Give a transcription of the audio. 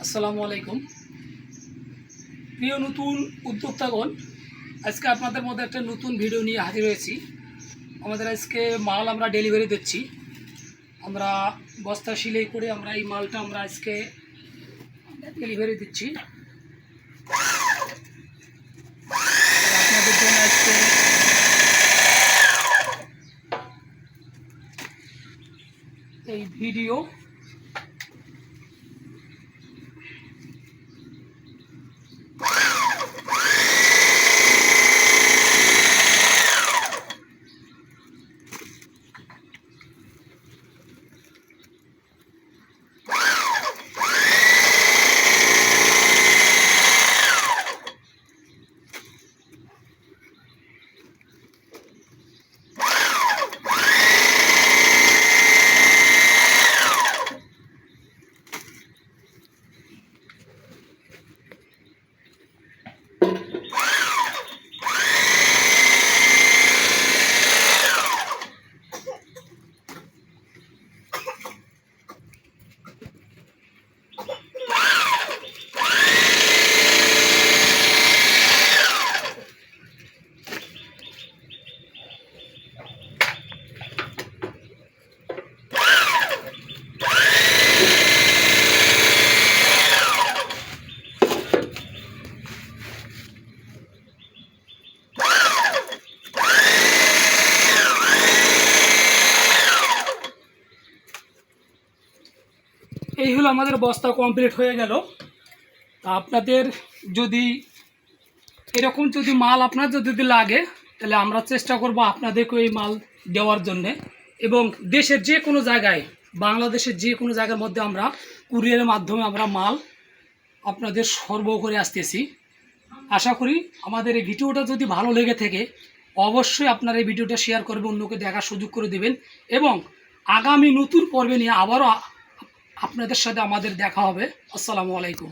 আসসালামু আলাইকুম। প্রিয় নতুন উদ্যোক্তাগণ, আজকে আপনাদের মধ্যে একটা নতুন ভিডিও নিয়ে হাজির হয়েছি। আমাদের আজকে মাল আমরা ডেলিভারি দিচ্ছি। আমরা বস্তা সিলাই করে আমরা এই মালটা আমরা আজকে ডেলিভারি দিচ্ছি। আপনাদের জন্য আজকে এই ভিডিও। এই হলো আমাদের বস্তা কমপ্লিট হয়ে গেল। তা আপনাদের যদি এরকম যদি মাল আপনার যদি লাগে, তাহলে আমরা চেষ্টা করব আপনাদেরকে এই মাল দেওয়ার জন্যে। এবং দেশের যে কোনো জায়গায়, বাংলাদেশের যে কোনো জায়গার মধ্যে আমরা কুরিয়ারের মাধ্যমে আমরা মাল আপনাদের সরবরাহ করে আসতেছি। আশা করি আমাদের এই ভিডিওটা যদি ভালো লেগে থাকে, অবশ্যই আপনারা এই ভিডিওটা শেয়ার করবেন, অন্যকে দেখার সুযোগ করে দেবেন। এবং আগামী নতুন পর্বে নিয়ে আবারও আপনাদের সাথে আমাদের দেখা হবে। আসসালামু আলাইকুম।